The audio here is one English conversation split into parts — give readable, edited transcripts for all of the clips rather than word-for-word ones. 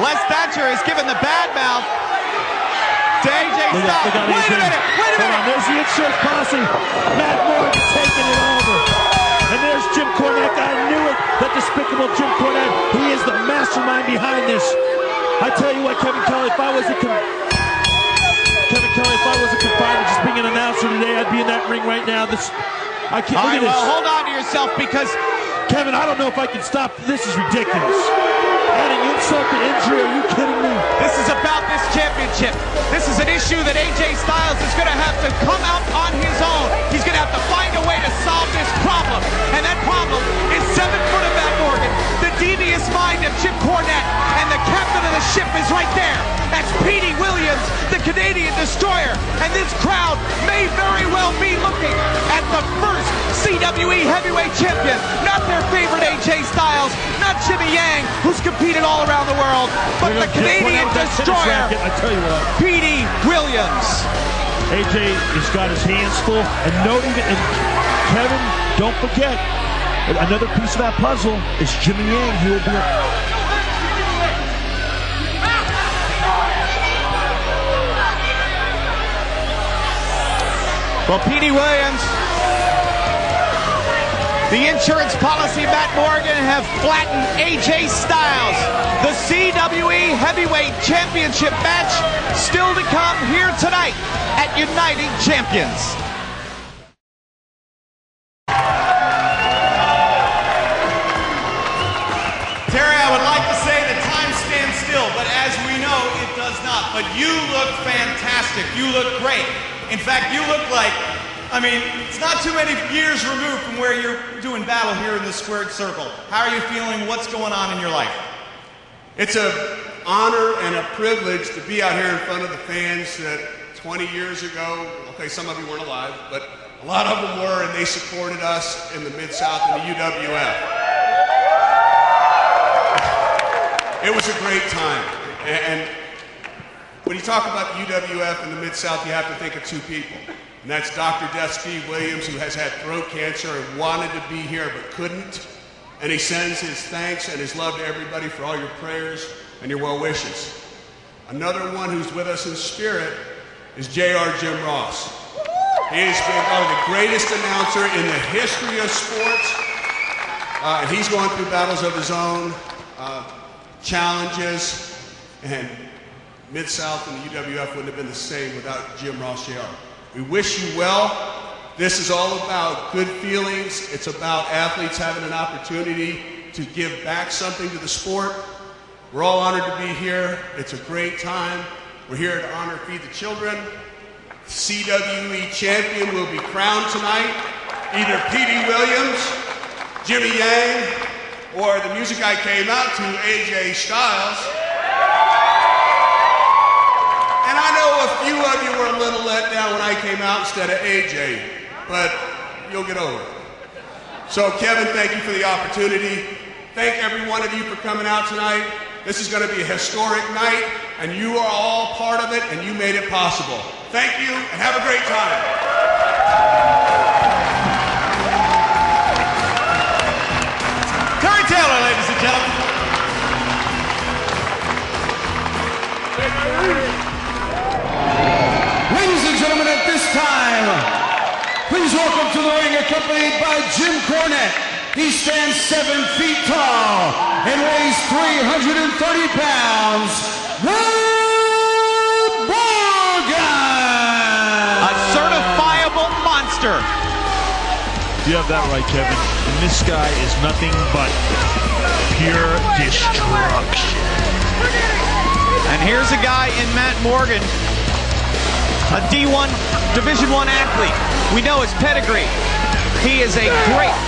Les Thatcher is given the bad mouth to AJ Styles. Wait a minute! There's the insurance policy. Matt Morgan taking it over. And there's Jim Cornette. I knew it. That despicable Jim Cornette. He is the mastermind behind this. I tell you what, Kevin Kelly, if I wasn't confined to just being an announcer today, I'd be in that ring right now. I can't. All right, well, hold on to yourself, because Kevin, I don't know if I can stop. This is ridiculous. Adding insult to injury, are you kidding me? This is about this championship. This is an issue that AJ Styles is going to have to come out on his own. He's going to have to find a way to solve this problem. And that problem is 7 foot of Matt Morgan, the devious mind of Jim Cornette, and the captain of the ship is right there. That's Petey Williams, the Canadian destroyer. And this crowd may very well be looking at the first CWE heavyweight champion. Not their favorite AJ Styles, not Jimmy Yang, who's competed all around the world, but the Canadian destroyer, I tell you what, Petey Williams. AJ has got his hands full, and Kevin, don't forget, another piece of that puzzle is Jimmy Yang. He will be Well, Petey Williams, the insurance policy, Matt Morgan, have flattened AJ Styles. The CWE Heavyweight Championship match still to come here tonight at Uniting Champions. Terry, I would like to say that time stands still, but as we know, it does not. But you look fantastic. You look great. In fact, you look like, it's not too many years removed from where you're doing battle here in the squared circle. How are you feeling? What's going on in your life? It's an honor and a privilege to be out here in front of the fans that 20 years ago, okay, some of you weren't alive, but a lot of them were, and they supported us in the Mid-South and the UWF. It was a great time. And when you talk about the UWF and the Mid-South, you have to think of 2 people. And that's Dr. Death Steve Williams, who has had throat cancer and wanted to be here but couldn't. And he sends his thanks and his love to everybody for all your prayers and your well wishes. Another one who's with us in spirit is Jr. Jim Ross. He has been the greatest announcer in the history of sports. And he's going through battles of his own, challenges, and Mid-South and the UWF wouldn't have been the same without Jim Ross Jr. We wish you well. This is all about good feelings. It's about athletes having an opportunity to give back something to the sport. We're all honored to be here. It's a great time. We're here to honor Feed the Children. CWE champion will be crowned tonight. Either Petey Williams, Jimmy Yang, or the music I came out to, AJ Styles. And I know a few of you were a little let down when I came out instead of AJ, but you'll get over it. So Kevin, thank you for the opportunity. Thank every one of you for coming out tonight. This is going to be a historic night, and you are all part of it, and you made it possible. Thank you, and have a great time. Terry Taylor, ladies and gentlemen. Ladies and gentlemen, at this time, please welcome to the ring, accompanied by Jim Cornette. He stands 7 feet tall and weighs 330 pounds. A certifiable monster. You have that right, Kevin. And this guy is nothing but pure destruction. And here's a guy in Matt Morgan, a D1, Division I athlete. We know his pedigree. He is a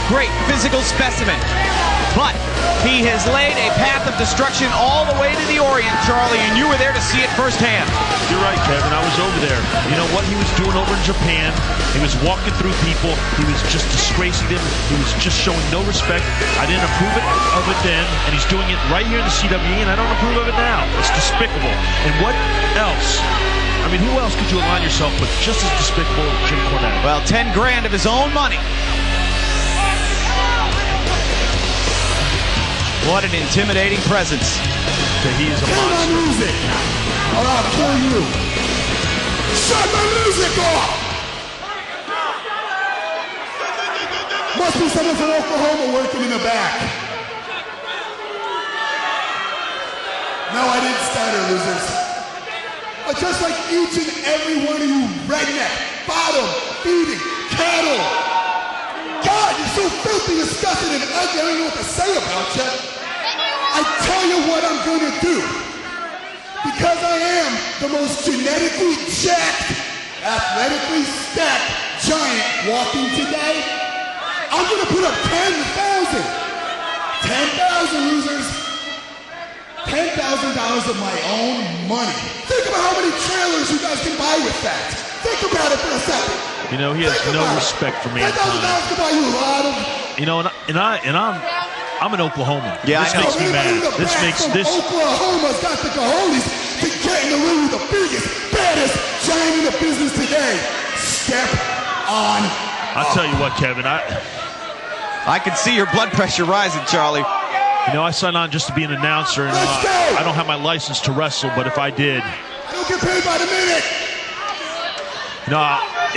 great physical specimen. But he has laid a path of destruction all the way to the Orient, Charlie, and you were there to see it firsthand. You're right, Kevin. I was over there. You know what he was doing over in Japan? He was walking through people. He was just disgracing them. He was just showing no respect. I didn't approve of it then, and he's doing it right here in the CWE, and I don't approve of it now. It's despicable. And what else? I mean, who else could you align yourself with just as despicable as Jim Cornette? Well, 10 grand of his own money. What an intimidating presence. He is a Turn my monster. music, or I'll kill you. Shut my music off! Must be someone from Oklahoma working in the back. No, I didn't stutter, losers. But just like each and every one of you redneck, bottom, feeding, cattle. God, you're so filthy, disgusting, and ugly, I don't know what to say about you. I tell you what I'm gonna do. Because I am the most genetically jacked, athletically stacked giant walking today, I'm gonna put up 10,000. 10,000 losers. $10,000 of my own money. Think about how many trailers you guys can buy with that. Think about it for a second. You know, he has no respect for mankind. $10,000 can buy you a lot of. You know, I'm an Oklahoman. Yeah, this I know. makes me mad. This makes this. Oklahoma's got the cojones to get in the ring with the biggest, baddest giant in the business today. Step on. I'll tell you what, Kevin. I can see your blood pressure rising, Charlie. You know, I signed on just to be an announcer, and I don't have my license to wrestle, but if I did, I don't get paid by the minute. no,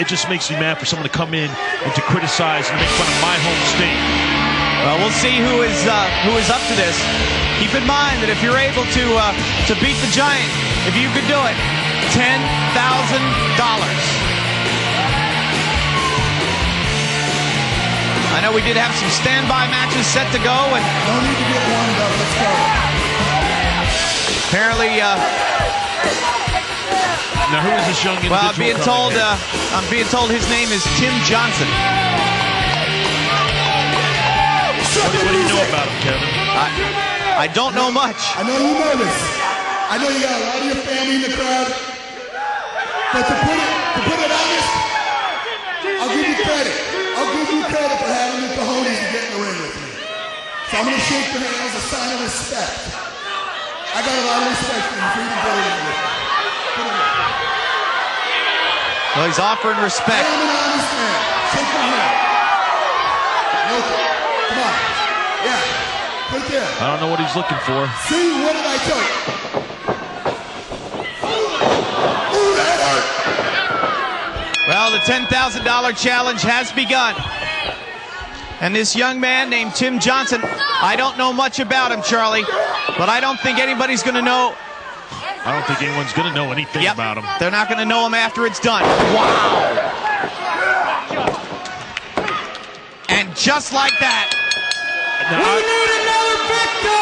it just makes me mad for someone to come in and to criticize and make fun of my home state. Well, we'll see who is up to this. Keep in mind that if you're able to beat the Giant, if you could do it, $10,000. I know we did have some standby matches set to go, and No need to get warmed up. Let's go. apparently, Now, who is this young individual? well, I'm being told his name is Tim Johnson. What do you know about him, Kevin? I don't know much. I know you're nervous. I know you got a lot of your family in the crowd. But to put it honest, I'll give you credit. I'll give you credit for having the cojones to get in the ring with me. So I'm gonna shake your hand as a sign of respect. I got a lot of respect for you for even getting in with me. Put it in. Well, he's offering I respect. am an honest man. Shake your hand. Okay. Come on. Yeah. Put it there. I don't know what he's looking for. See, what did I tell you? Ooh, that hurt. Well, the $10,000 challenge has begun. And this young man named Tim Johnson, I don't know much about him, Charlie, but I don't think anybody's going to know. I don't think anyone's going to know anything about him. They're not going to know him after it's done. Wow. And just like that. Now, We need another victim!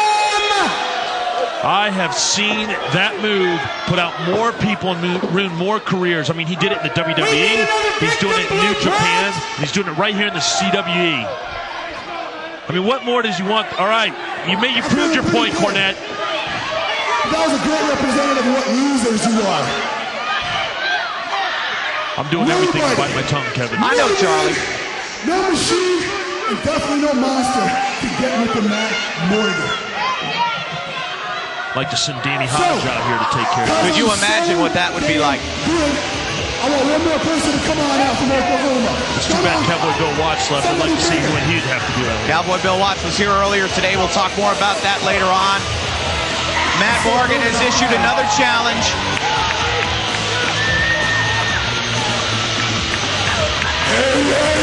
I have seen that move put out more people and ruin more careers. I mean, he did it in the WWE. He's doing it in New Japan. He's doing it right here in the CWE. I mean, what more does he want? All right, you proved your point, Cornette. That was a great representative of what losers you are. I'm doing everything to bite my tongue, Kevin. I know, Charlie. No machine and definitely no monster to get with the Matt Morgan. I'd like to send Danny Hodge out here to take care of it. Could you imagine what that would be like? Good. I want one more person to come on out from Oklahoma. It's too bad Cowboy Bill Watts left. I'd like to see what he'd have to do. Cowboy Bill Watts was here earlier today. We'll talk more about that later on. Matt Morgan has issued another challenge. Hey,